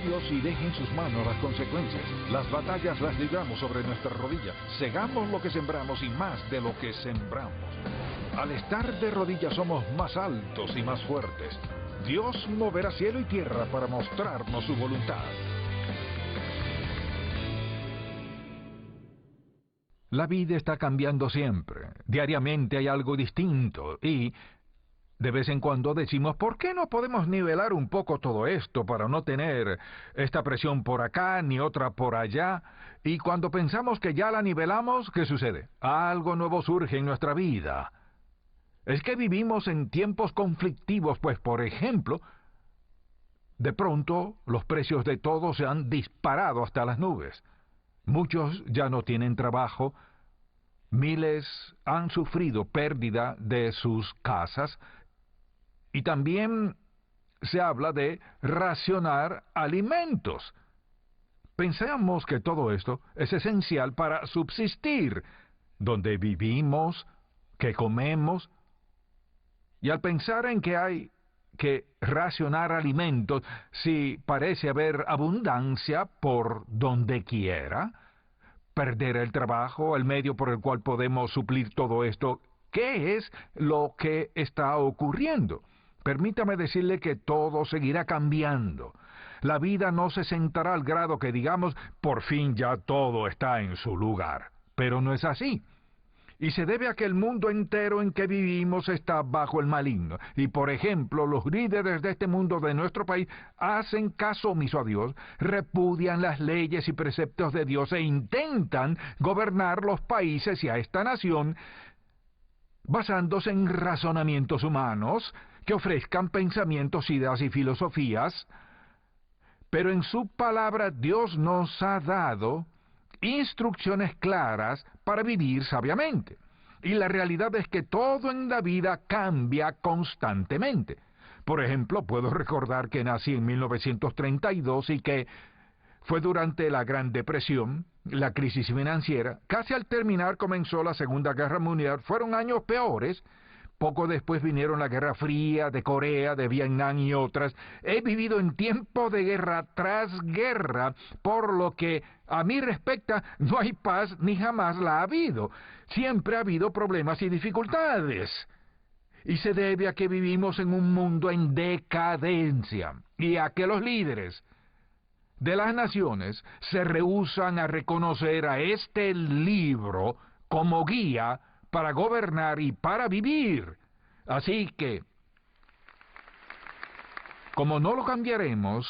Dios y deje en sus manos las consecuencias. Las batallas las libramos sobre nuestras rodillas. Segamos lo que sembramos y más de lo que sembramos. Al estar de rodillas somos más altos y más fuertes. Dios moverá cielo y tierra para mostrarnos su voluntad. La vida está cambiando siempre. Diariamente hay algo distinto y de vez en cuando decimos, ¿por qué no podemos nivelar un poco todo esto para no tener esta presión por acá ni otra por allá? Y cuando pensamos que ya la nivelamos, ¿qué sucede? Algo nuevo surge en nuestra vida. Es que vivimos en tiempos conflictivos, pues por ejemplo, de pronto los precios de todo se han disparado hasta las nubes. Muchos ya no tienen trabajo, miles han sufrido pérdida de sus casas, y también se habla de racionar alimentos. Pensamos que todo esto es esencial para subsistir, donde vivimos, que comemos, y al pensar en que hay que racionar alimentos, si parece haber abundancia por donde quiera, perder el trabajo, el medio por el cual podemos suplir todo esto, ¿qué es lo que está ocurriendo? Permítame decirle que todo seguirá cambiando. La vida no se sentará al grado que digamos, por fin ya todo está en su lugar. Pero no es así. Y se debe a que el mundo entero en que vivimos está bajo el maligno. Y por ejemplo, los líderes de este mundo de nuestro país hacen caso omiso a Dios, repudian las leyes y preceptos de Dios e intentan gobernar los países y a esta nación basándose en razonamientos humanos que ofrezcan pensamientos, ideas y filosofías. Pero en su palabra Dios nos ha dado instrucciones claras para vivir sabiamente. Y la realidad es que todo en la vida cambia constantemente. Por ejemplo, puedo recordar que nací en 1932 y que fue durante la Gran Depresión, la crisis financiera. Casi al terminar comenzó la Segunda Guerra Mundial. Fueron años peores. Poco después vinieron la Guerra Fría de Corea, de Vietnam y otras. He vivido en tiempo de guerra tras guerra, por lo que a mí respecta no hay paz ni jamás la ha habido. Siempre ha habido problemas y dificultades. Y se debe a que vivimos en un mundo en decadencia y a que los líderes de las naciones se rehúsan a reconocer a este libro como guía para gobernar y para vivir. Así que, como no lo cambiaremos,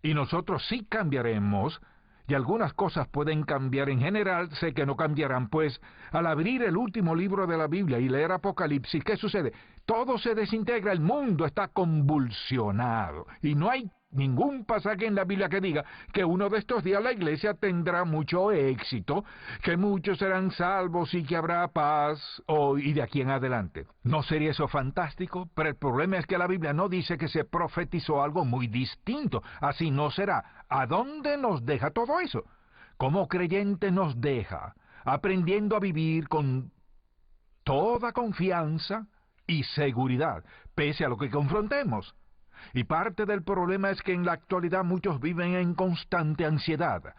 y nosotros sí cambiaremos, y algunas cosas pueden cambiar en general, sé que no cambiarán, pues al abrir el último libro de la Biblia y leer Apocalipsis, ¿qué sucede? Todo se desintegra, el mundo está convulsionado, y no hay ningún pasaje en la Biblia que diga que uno de estos días la iglesia tendrá mucho éxito, que muchos serán salvos y que habrá paz hoy y de aquí en adelante. ¿No sería eso fantástico? Pero el problema es que la Biblia no dice que se profetizó algo muy distinto. Así no será. ¿A dónde nos deja todo eso? Como creyente nos deja aprendiendo a vivir con toda confianza y seguridad, pese a lo que confrontemos. Y parte del problema es que en la actualidad muchos viven en constante ansiedad.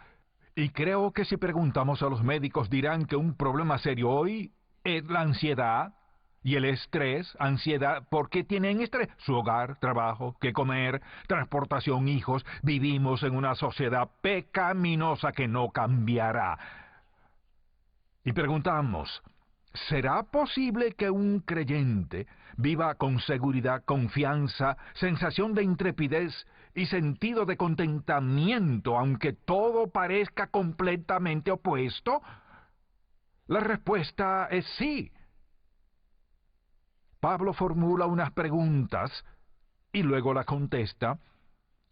Y creo que si preguntamos a los médicos dirán que un problema serio hoy es la ansiedad y el estrés. Ansiedad, ¿por qué tienen estrés? Su hogar, trabajo, qué comer, transportación, hijos. Vivimos en una sociedad pecaminosa que no cambiará. Y preguntamos, ¿será posible que un creyente viva con seguridad, confianza, sensación de intrepidez y sentido de contentamiento, aunque todo parezca completamente opuesto? La respuesta es sí. Pablo formula unas preguntas y luego las contesta.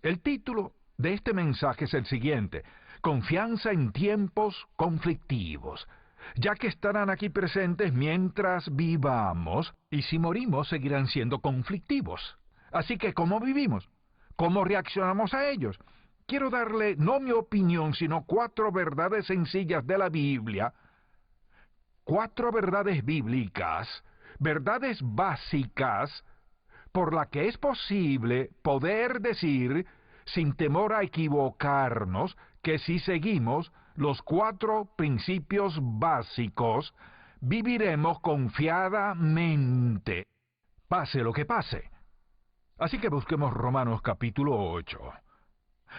El título de este mensaje es el siguiente: Confianza en tiempos conflictivos. Ya que estarán aquí presentes mientras vivamos, y si morimos seguirán siendo conflictivos. Así que, ¿cómo vivimos? ¿Cómo reaccionamos a ellos? Quiero darle, no mi opinión, sino 4 verdades sencillas de la Biblia, 4 verdades bíblicas, verdades básicas, por la que es posible poder decir sin temor a equivocarnos, que si seguimos los 4 principios básicos, viviremos confiadamente, pase lo que pase. Así que busquemos Romanos capítulo 8.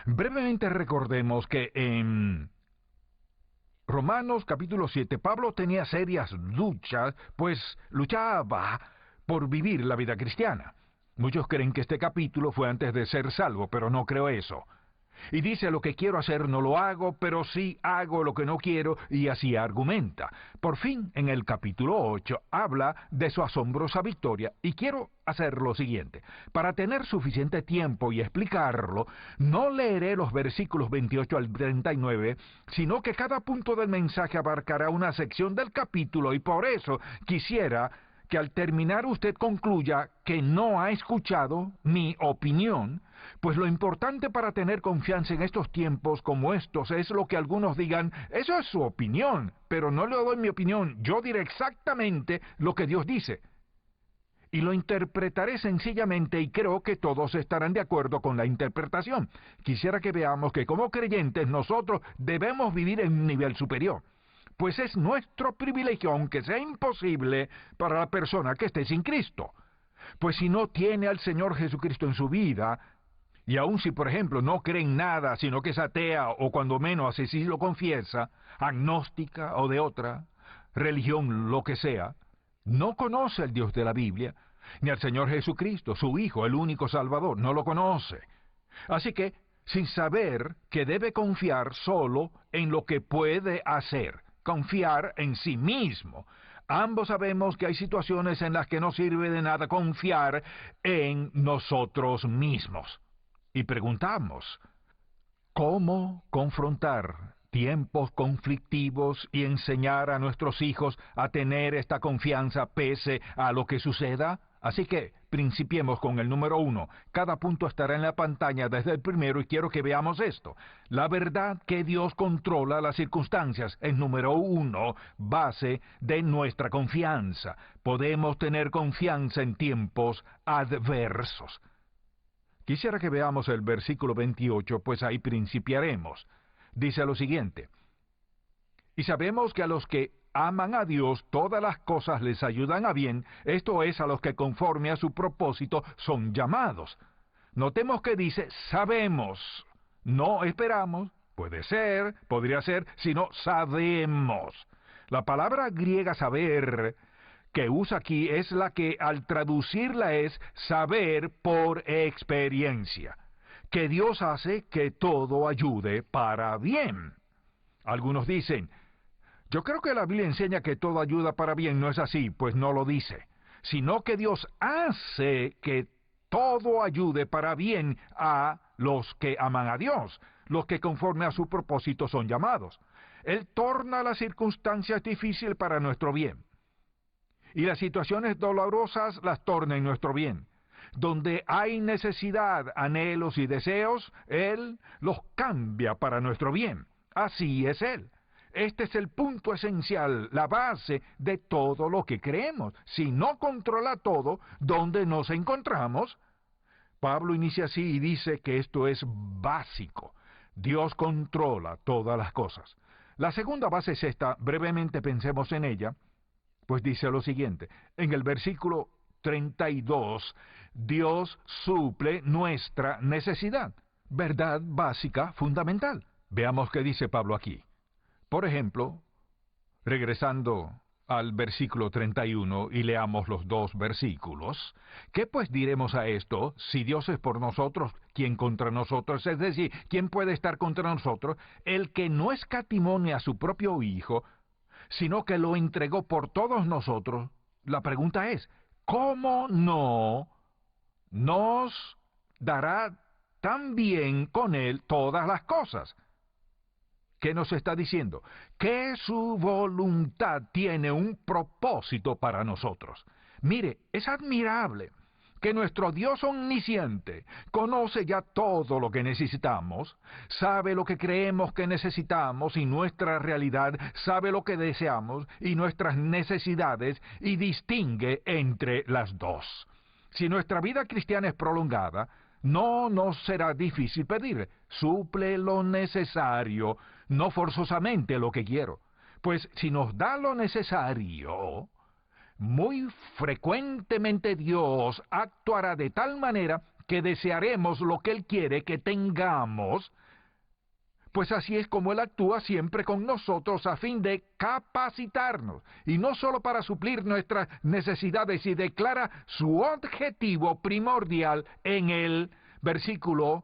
Brevemente recordemos que en Romanos capítulo 7, Pablo tenía serias luchas, pues luchaba por vivir la vida cristiana. Muchos creen que este capítulo fue antes de ser salvo, pero no creo eso. Y dice, lo que quiero hacer no lo hago, pero sí hago lo que no quiero, y así argumenta. Por fin, en el capítulo 8, habla de su asombrosa victoria, y quiero hacer lo siguiente. Para tener suficiente tiempo y explicarlo, no leeré los versículos 28 al 39, sino que cada punto del mensaje abarcará una sección del capítulo, y por eso quisiera que al terminar usted concluya que no ha escuchado mi opinión, pues lo importante para tener confianza en estos tiempos como estos es lo que algunos digan, eso es su opinión, pero no le doy mi opinión, yo diré exactamente lo que Dios dice. Y lo interpretaré sencillamente y creo que todos estarán de acuerdo con la interpretación. Quisiera que veamos que como creyentes nosotros debemos vivir en un nivel superior. Pues es nuestro privilegio, aunque sea imposible para la persona que esté sin Cristo. Pues si no tiene al Señor Jesucristo en su vida, y aun si, por ejemplo, no cree en nada, sino que es atea, o cuando menos así lo confiesa, agnóstica o de otra religión, lo que sea, no conoce al Dios de la Biblia, ni al Señor Jesucristo, su Hijo, el único Salvador, no lo conoce. Así que, sin saber que debe confiar solo en lo que puede hacer, confiar en sí mismo. Ambos sabemos que hay situaciones en las que no sirve de nada confiar en nosotros mismos. Y preguntamos, ¿cómo confrontar tiempos conflictivos y enseñar a nuestros hijos a tener esta confianza pese a lo que suceda? Así que, principiemos con el número 1. Cada punto estará en la pantalla desde el primero y quiero que veamos esto. La verdad que Dios controla las circunstancias es número 1, base de nuestra confianza. Podemos tener confianza en tiempos adversos. Quisiera que veamos el versículo 28, pues ahí principiaremos. Dice lo siguiente: y sabemos que a los que aman a Dios, todas las cosas les ayudan a bien, esto es, a los que conforme a su propósito son llamados. Notemos que dice, sabemos, no esperamos, puede ser, podría ser, sino sabemos. La palabra griega saber que usa aquí es la que al traducirla es saber por experiencia, que Dios hace que todo ayude para bien. Algunos dicen, yo creo que la Biblia enseña que todo ayuda para bien. No es así, pues no lo dice, sino que Dios hace que todo ayude para bien a los que aman a Dios, los que conforme a su propósito son llamados. Él torna las circunstancias difíciles para nuestro bien, y las situaciones dolorosas las torna en nuestro bien. Donde hay necesidad, anhelos y deseos, Él los cambia para nuestro bien. Así es Él. Este es el punto esencial, la base de todo lo que creemos. Si no controla todo, ¿dónde nos encontramos? Pablo inicia así y dice que esto es básico. Dios controla todas las cosas. La segunda base es esta, brevemente pensemos en ella, pues dice lo siguiente, en el versículo 32, Dios suple nuestra necesidad, verdad básica, fundamental. Veamos qué dice Pablo aquí. Por ejemplo, regresando al versículo 31 y leamos los 2 versículos, ¿qué pues diremos a esto? Si Dios es por nosotros, ¿quién contra nosotros? Es decir, ¿quién puede estar contra nosotros? El que no escatimó a su propio Hijo, sino que lo entregó por todos nosotros. La pregunta es, ¿cómo no nos dará también con Él todas las cosas? ¿Qué nos está diciendo? Que su voluntad tiene un propósito para nosotros. Mire, es admirable que nuestro Dios omnisciente conoce ya todo lo que necesitamos, sabe lo que creemos que necesitamos y nuestra realidad, sabe lo que deseamos y nuestras necesidades y distingue entre las dos. Si nuestra vida cristiana es prolongada, no nos será difícil pedir. Suple lo necesario, no forzosamente lo que quiero. Pues si nos da lo necesario, muy frecuentemente Dios actuará de tal manera que desearemos lo que Él quiere que tengamos, pues así es como Él actúa siempre con nosotros a fin de capacitarnos, y no solo para suplir nuestras necesidades, y declara su objetivo primordial en el versículo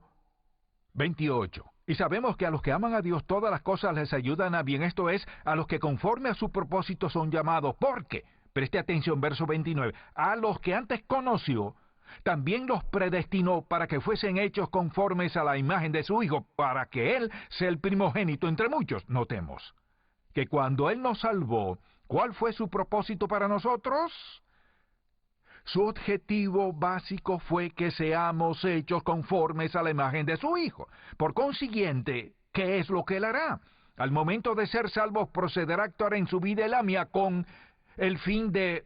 28. Y sabemos que a los que aman a Dios todas las cosas les ayudan a bien, esto es, a los que conforme a su propósito son llamados, porque, preste atención, verso 29, a los que antes conoció, también los predestinó para que fuesen hechos conformes a la imagen de su Hijo, para que Él sea el primogénito entre muchos. Notemos que cuando Él nos salvó, ¿cuál fue su propósito para nosotros? Su objetivo básico fue que seamos hechos conformes a la imagen de su Hijo. Por consiguiente, ¿qué es lo que Él hará? Al momento de ser salvos, procederá a actuar en su vida y la mía con el fin de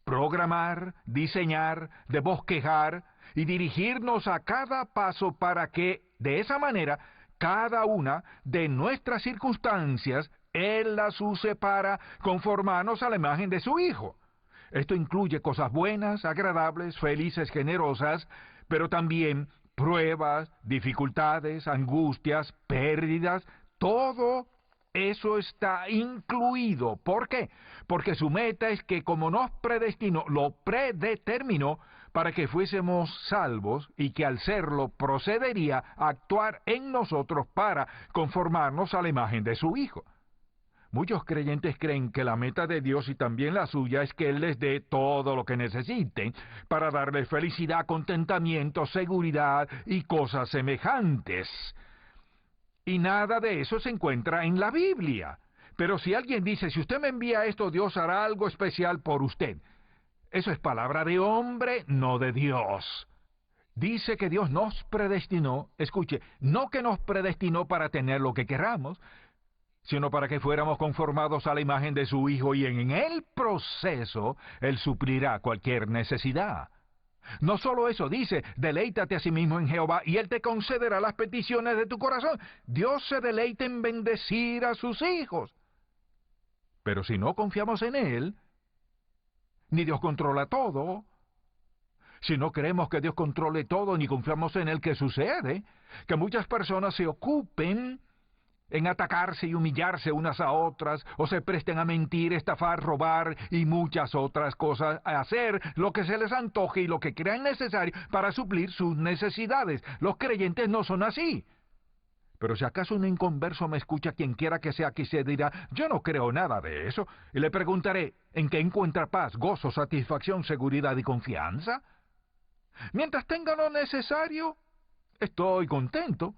programar, diseñar, de bosquejar y dirigirnos a cada paso para que, de esa manera, cada una de nuestras circunstancias, Él las use para conformarnos a la imagen de su Hijo. Esto incluye cosas buenas, agradables, felices, generosas, pero también pruebas, dificultades, angustias, pérdidas, todo eso está incluido. ¿Por qué? Porque su meta es que como nos predestinó, lo predeterminó para que fuésemos salvos y que al serlo procedería a actuar en nosotros para conformarnos a la imagen de su Hijo. Muchos creyentes creen que la meta de Dios y también la suya es que Él les dé todo lo que necesiten para darles felicidad, contentamiento, seguridad y cosas semejantes. Y nada de eso se encuentra en la Biblia. Pero si alguien dice, si usted me envía esto, Dios hará algo especial por usted. Eso es palabra de hombre, no de Dios. Dice que Dios nos predestinó, escuche, no que nos predestinó para tener lo que queramos, sino para que fuéramos conformados a la imagen de su Hijo, y en el proceso Él suplirá cualquier necesidad. No solo eso, dice, deleítate a sí mismo en Jehová y Él te concederá las peticiones de tu corazón. Dios se deleita en bendecir a sus hijos. Pero si no confiamos en Él, ni Dios controla todo, si no creemos que Dios controle todo, ni confiamos en Él, ¿qué sucede? Que muchas personas se ocupen en atacarse y humillarse unas a otras, o se presten a mentir, estafar, robar y muchas otras cosas, a hacer lo que se les antoje y lo que crean necesario para suplir sus necesidades. Los creyentes no son así. Pero si acaso un inconverso me escucha, quien quiera que sea, que se dirá, yo no creo nada de eso, y le preguntaré, ¿en qué encuentra paz, gozo, satisfacción, seguridad y confianza? Mientras tenga lo necesario, estoy contento.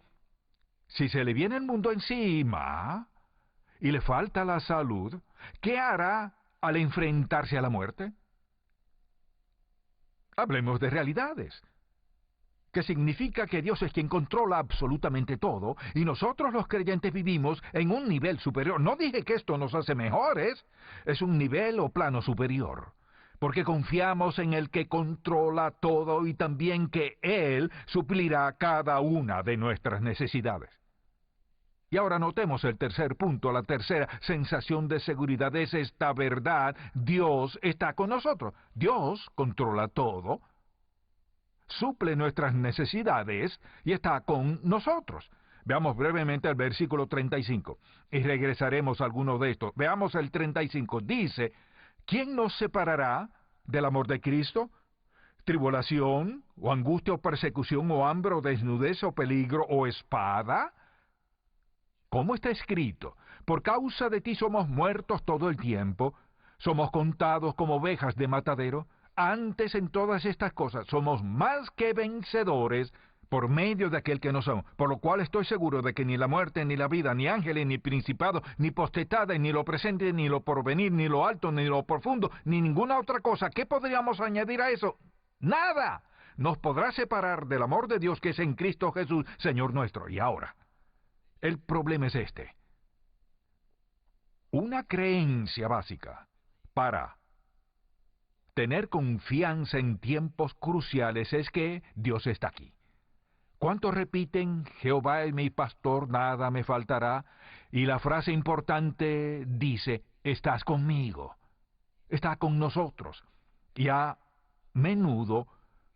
Si se le viene el mundo encima y le falta la salud, ¿qué hará al enfrentarse a la muerte? Hablemos de realidades, que significa que Dios es quien controla absolutamente todo, y nosotros los creyentes vivimos en un nivel superior. No dije que esto nos hace mejores, es un nivel o plano superior, porque confiamos en el que controla todo y también que Él suplirá cada una de nuestras necesidades. Y ahora notemos el tercer punto, la tercera sensación de seguridad es esta verdad: Dios está con nosotros. Dios controla todo, suple nuestras necesidades y está con nosotros. Veamos brevemente el versículo 35 y regresaremos a alguno de estos. Veamos el 35. Dice, ¿quién nos separará del amor de Cristo? ¿Tribulación, o angustia, o persecución, o hambre, o desnudez, o peligro, o espada? ¿Cómo está escrito? Por causa de ti somos muertos todo el tiempo, somos contados como ovejas de matadero. Antes en todas estas cosas somos más que vencedores por medio de aquel que nos ama. Por lo cual estoy seguro de que ni la muerte, ni la vida, ni ángeles, ni principados, ni potestades, ni lo presente, ni lo porvenir, ni lo alto, ni lo profundo, ni ninguna otra cosa. ¿Qué podríamos añadir a eso? ¡Nada! Nos podrá separar del amor de Dios que es en Cristo Jesús, Señor nuestro. Y ahora, el problema es este. Una creencia básica para tener confianza en tiempos cruciales es que Dios está aquí. ¿Cuántos repiten, Jehová es mi pastor, nada me faltará? Y la frase importante dice, estás conmigo, está con nosotros. Y a menudo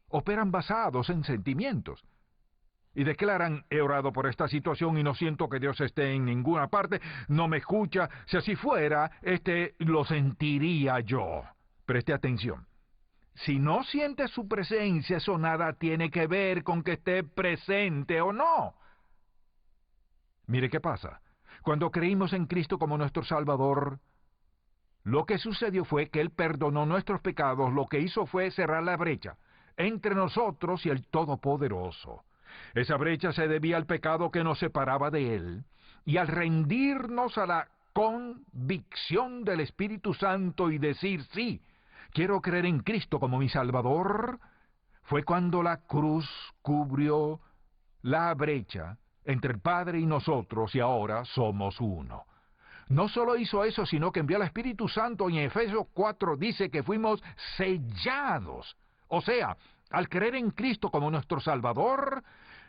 operan basados en sentimientos. Y declaran, he orado por esta situación y no siento que Dios esté en ninguna parte, no me escucha, si así fuera, lo sentiría yo. Preste atención. Si no siente su presencia, eso nada tiene que ver con que esté presente o no. Mire qué pasa. Cuando creímos en Cristo como nuestro Salvador, lo que sucedió fue que Él perdonó nuestros pecados, lo que hizo fue cerrar la brecha entre nosotros y el Todopoderoso. Esa brecha se debía al pecado que nos separaba de Él, y al rendirnos a la convicción del Espíritu Santo y decir, sí, quiero creer en Cristo como mi Salvador, fue cuando la cruz cubrió la brecha entre el Padre y nosotros, y ahora somos uno. No solo hizo eso, sino que envió al Espíritu Santo, y en Efesios 4 dice que fuimos sellados. O sea, al creer en Cristo como nuestro Salvador,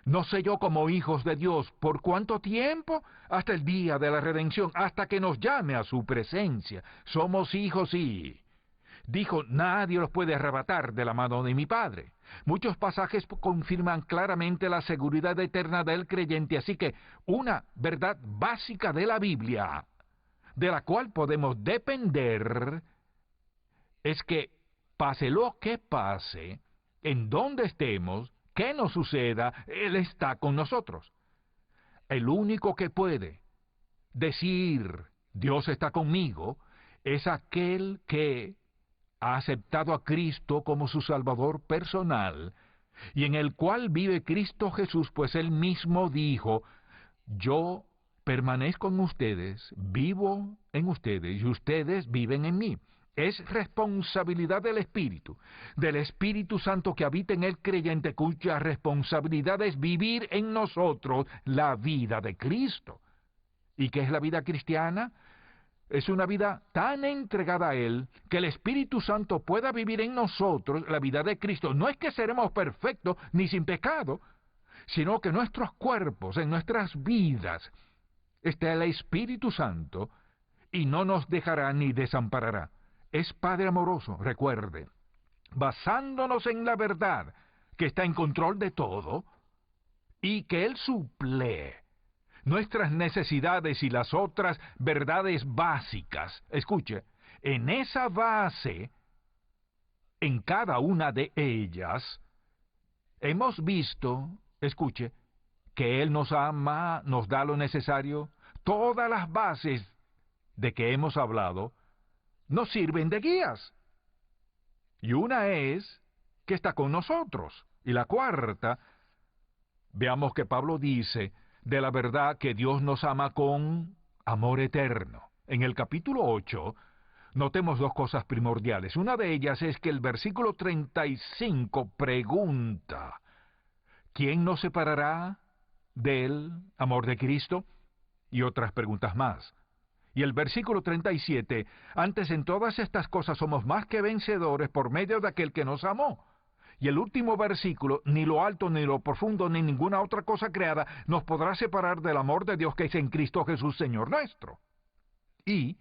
nos selló como hijos de Dios. ¿Por cuánto tiempo? Hasta el día de la redención, hasta que nos llame a su presencia. Somos hijos y... dijo, nadie los puede arrebatar de la mano de mi Padre. Muchos pasajes confirman claramente la seguridad eterna del creyente, así que una verdad básica de la Biblia, de la cual podemos depender, es que pase lo que pase, en donde estemos, que nos suceda, Él está con nosotros. El único que puede decir, Dios está conmigo, es aquel que ha aceptado a Cristo como su Salvador personal, y en el cual vive Cristo Jesús, pues Él mismo dijo, yo permanezco en ustedes, vivo en ustedes, y ustedes viven en mí. Es responsabilidad del Espíritu Santo que habita en el creyente, cuya responsabilidad es vivir en nosotros la vida de Cristo. ¿Y qué es la vida cristiana? Es una vida tan entregada a Él que el Espíritu Santo pueda vivir en nosotros la vida de Cristo. No es que seremos perfectos ni sin pecado, sino que nuestros cuerpos, en nuestras vidas, está el Espíritu Santo y no nos dejará ni desamparará. Es Padre amoroso, recuerde, basándonos en la verdad que está en control de todo y que Él suple nuestras necesidades y las otras verdades básicas. Escuche, en esa base, en cada una de ellas, hemos visto, escuche, que Él nos ama, nos da lo necesario. Todas las bases de que hemos hablado nos sirven de guías. Y una es que está con nosotros. Y la cuarta, veamos que Pablo dice de la verdad que Dios nos ama con amor eterno. En el capítulo 8, notemos dos cosas primordiales. Una de ellas es que el versículo 35 pregunta, ¿quién nos separará del amor de Cristo? Y otras preguntas más. Y el versículo 37, antes en todas estas cosas somos más que vencedores por medio de aquel que nos amó. Y el último versículo, ni lo alto, ni lo profundo, ni ninguna otra cosa creada nos podrá separar del amor de Dios que es en Cristo Jesús, Señor nuestro. Y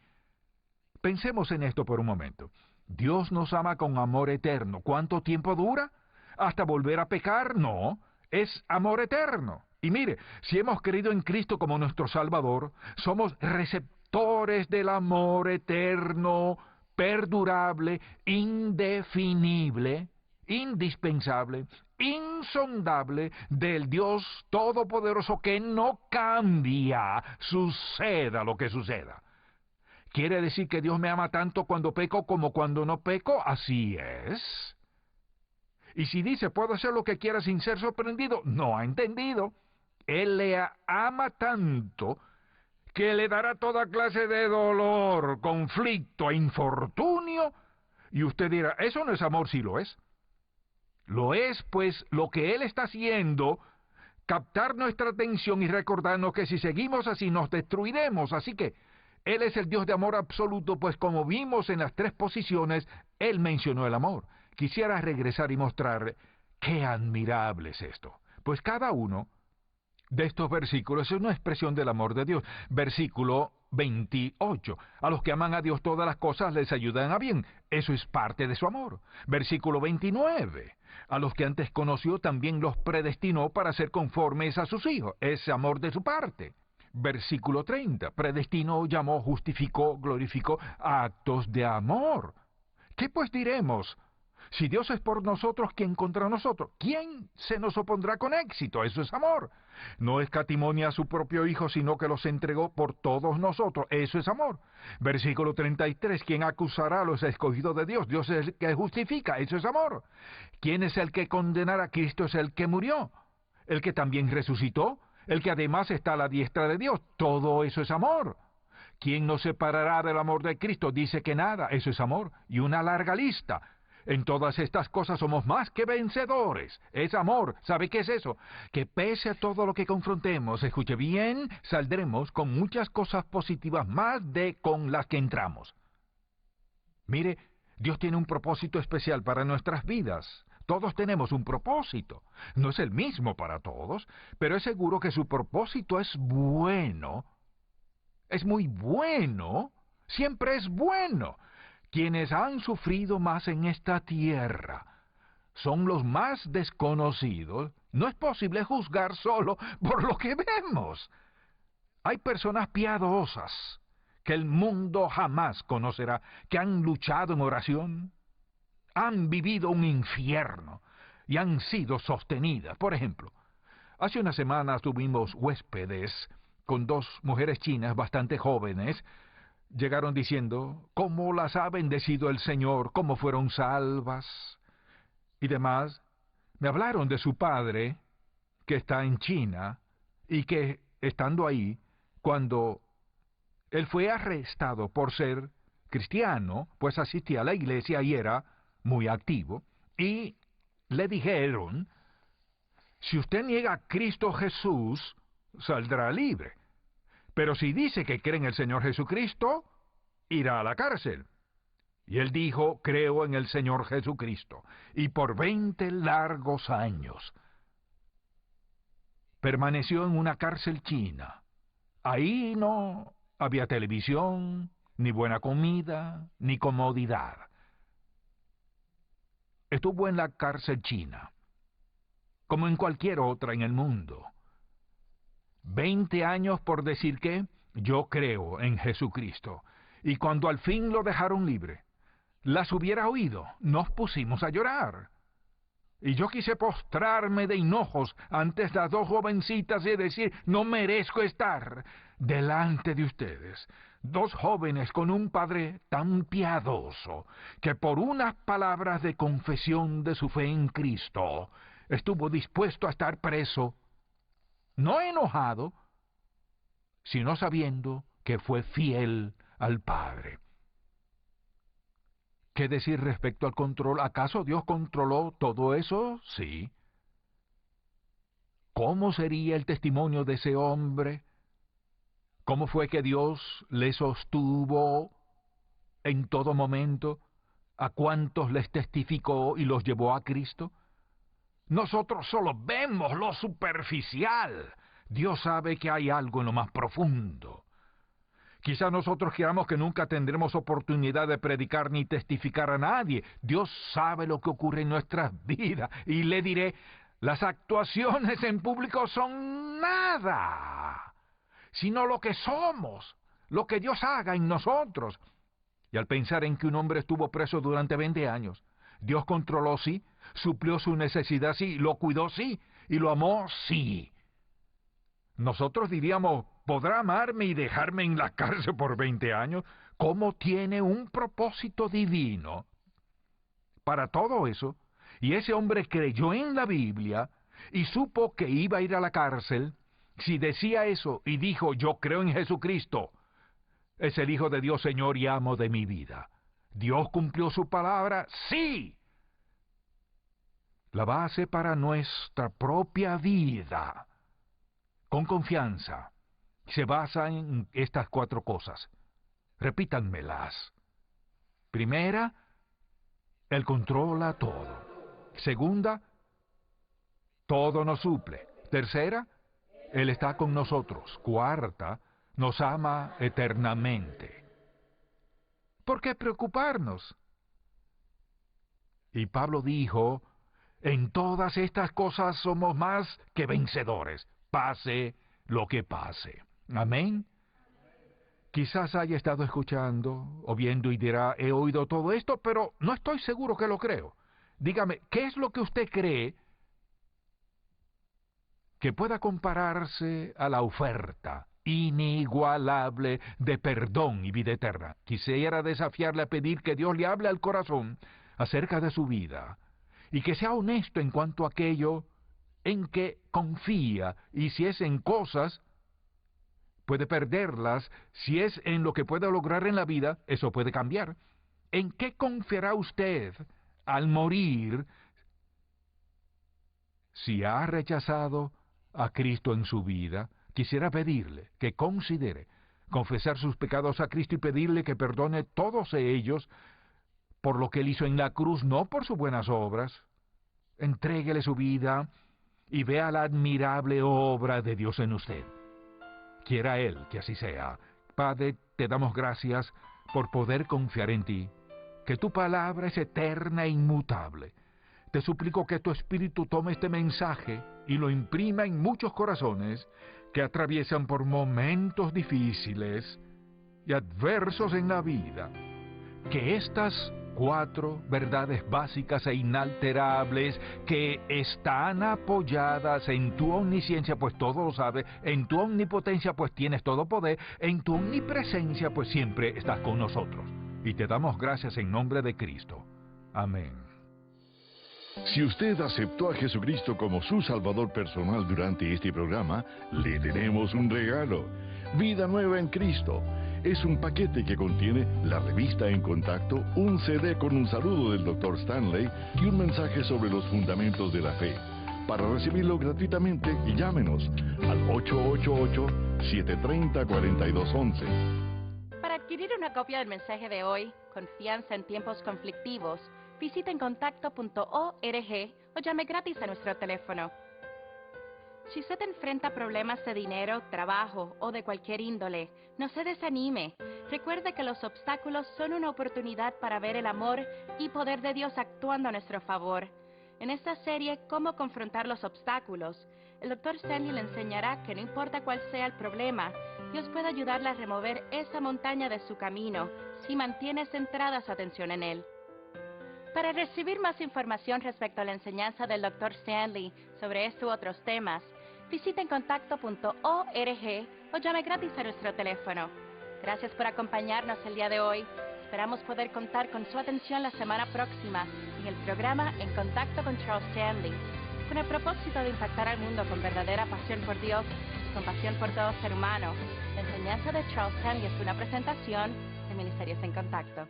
pensemos en esto por un momento. Dios nos ama con amor eterno. ¿Cuánto tiempo dura? ¿Hasta volver a pecar? No, es amor eterno. Y mire, si hemos creído en Cristo como nuestro Salvador, somos receptores del amor eterno, perdurable, indefinible, indispensable, insondable del Dios Todopoderoso que no cambia, suceda lo que suceda. ¿Quiere decir que Dios me ama tanto cuando peco como cuando no peco? Así es. Y si dice, puedo hacer lo que quiera sin ser sorprendido, no ha entendido. Él le ama tanto que le dará toda clase de dolor, conflicto e infortunio. Y usted dirá, eso no es amor, sí lo es. Lo es, pues, lo que Él está haciendo, captar nuestra atención y recordarnos que si seguimos así nos destruiremos. Así que Él es el Dios de amor absoluto, pues como vimos en las tres posiciones, Él mencionó el amor. Quisiera regresar y mostrar qué admirable es esto. Pues cada uno de estos versículos es una expresión del amor de Dios. Versículo 28. A los que aman a Dios todas las cosas les ayudan a bien. Eso es parte de su amor. Versículo 29. A los que antes conoció también los predestinó para ser conformes a sus hijos. Es amor de su parte. Versículo 30. Predestinó, llamó, justificó, glorificó. Actos de amor. ¿Qué pues diremos? Si Dios es por nosotros, ¿quién contra nosotros? ¿Quién se nos opondrá con éxito? Eso es amor. No escatimonia a su propio Hijo, sino que los entregó por todos nosotros. Eso es amor. Versículo 33. ¿Quién acusará a los escogidos de Dios? Dios es el que justifica. Eso es amor. ¿Quién es el que condenará? Cristo es el que murió. El que también resucitó. El que además está a la diestra de Dios. Todo eso es amor. ¿Quién nos separará del amor de Cristo? Dice que nada. Eso es amor. Y una larga lista. En todas estas cosas somos más que vencedores. Es amor. ¿Sabe qué es eso? Que pese a todo lo que confrontemos, escuche bien, saldremos con muchas cosas positivas más de con las que entramos. Mire, Dios tiene un propósito especial para nuestras vidas. Todos tenemos un propósito. No es el mismo para todos, pero es seguro que su propósito es bueno. Es muy bueno. Siempre es bueno. Quienes han sufrido más en esta tierra son los más desconocidos. No es posible juzgar solo por lo que vemos. Hay personas piadosas que el mundo jamás conocerá, que han luchado en oración, han vivido un infierno y han sido sostenidas. Por ejemplo, hace unas semanas tuvimos huéspedes con dos mujeres chinas bastante jóvenes. Llegaron diciendo cómo las ha bendecido el Señor, cómo fueron salvas y demás. Me hablaron de su padre, que está en China, y que, estando ahí, cuando él fue arrestado por ser cristiano, pues asistía a la iglesia y era muy activo, y le dijeron, si usted niega a Cristo Jesús, saldrá libre. Pero si dice que cree en el Señor Jesucristo, irá a la cárcel. Y él dijo, creo en el Señor Jesucristo. Y por 20 largos años permaneció en una cárcel china. Ahí no había televisión, ni buena comida, ni comodidad. Estuvo en la cárcel china, como en cualquier otra en el mundo. 20 años por decir que yo creo en Jesucristo. Y cuando al fin lo dejaron libre, las hubiera oído, nos pusimos a llorar. Y yo quise postrarme de hinojos ante estas dos jovencitas y decir, no merezco estar delante de ustedes. Dos jóvenes con un padre tan piadoso, que por unas palabras de confesión de su fe en Cristo, estuvo dispuesto a estar preso, no enojado, sino sabiendo que fue fiel al Padre. ¿Qué decir respecto al control? ¿Acaso Dios controló todo eso? Sí. ¿Cómo sería el testimonio de ese hombre? ¿Cómo fue que Dios le sostuvo en todo momento? ¿A cuántos les testificó y los llevó a Cristo? Nosotros solo vemos lo superficial. Dios sabe que hay algo en lo más profundo. Quizá nosotros creamos que nunca tendremos oportunidad de predicar ni testificar a nadie. Dios sabe lo que ocurre en nuestras vidas. Y le diré, las actuaciones en público son nada, sino lo que somos, lo que Dios haga en nosotros. Y al pensar en que un hombre estuvo preso durante 20 años, Dios controló, sí, suplió su necesidad, sí, lo cuidó, sí, y lo amó, sí. Nosotros diríamos, ¿podrá amarme y dejarme en la cárcel por 20 años? ¿Cómo tiene un propósito divino para todo eso? Y ese hombre creyó en la Biblia y supo que iba a ir a la cárcel. Si decía eso y dijo, yo creo en Jesucristo, es el Hijo de Dios, Señor y amo de mi vida. ¿Dios cumplió su palabra? ¡Sí! La base para nuestra propia vida, con confianza, se basa en estas 4 cosas. Repítanmelas. Primera, Él controla todo. Segunda, todo nos suple. Tercera, Él está con nosotros. Cuarta, nos ama eternamente. ¿Por qué preocuparnos? Y Pablo dijo, en todas estas cosas somos más que vencedores, pase lo que pase. Amén. Quizás haya estado escuchando o viendo y dirá, he oído todo esto, pero no estoy seguro que lo creo. Dígame, ¿qué es lo que usted cree que pueda compararse a la oferta inigualable de perdón y vida eterna? Quisiera desafiarle a pedir que Dios le hable al corazón acerca de su vida y que sea honesto en cuanto a aquello en que confía, y si es en cosas, puede perderlas. Si es en lo que puede lograr en la vida, eso puede cambiar. ¿En qué confiará usted al morir si ha rechazado a Cristo en su vida? Quisiera pedirle que considere confesar sus pecados a Cristo y pedirle que perdone todos ellos por lo que Él hizo en la cruz, no por sus buenas obras. Entréguele su vida y vea la admirable obra de Dios en usted. Quiera Él que así sea. Padre, te damos gracias por poder confiar en ti, que tu palabra es eterna e inmutable. Te suplico que tu Espíritu tome este mensaje y lo imprima en muchos corazones que atraviesan por momentos difíciles y adversos en la vida. Que estas 4 verdades básicas e inalterables que están apoyadas en tu omnisciencia, pues todo lo sabes, en tu omnipotencia, pues tienes todo poder, en tu omnipresencia, pues siempre estás con nosotros. Y te damos gracias en nombre de Cristo. Amén. Si usted aceptó a Jesucristo como su Salvador personal durante este programa, le tenemos un regalo. Vida Nueva en Cristo. Es un paquete que contiene la revista En Contacto, un CD con un saludo del Dr. Stanley y un mensaje sobre los fundamentos de la fe. Para recibirlo gratuitamente, llámenos al 888-730-4211. Para adquirir una copia del mensaje de hoy, Confianza en tiempos conflictivos, visite encontacto.org o llame gratis a nuestro teléfono. Si usted enfrenta problemas de dinero, trabajo o de cualquier índole, no se desanime. Recuerde que los obstáculos son una oportunidad para ver el amor y poder de Dios actuando a nuestro favor. En esta serie, Cómo confrontar los obstáculos, el Dr. Stanley le enseñará que no importa cuál sea el problema, Dios puede ayudarle a remover esa montaña de su camino si mantiene centrada su atención en Él. Para recibir más información respecto a la enseñanza del Dr. Stanley sobre estos u otros temas, visite encontacto.org o llame gratis a nuestro teléfono. Gracias por acompañarnos el día de hoy. Esperamos poder contar con su atención la semana próxima en el programa En Contacto con Charles Stanley, con el propósito de impactar al mundo con verdadera pasión por Dios, compasión por todo ser humano. La enseñanza de Charles Stanley es una presentación de Ministerios en Contacto.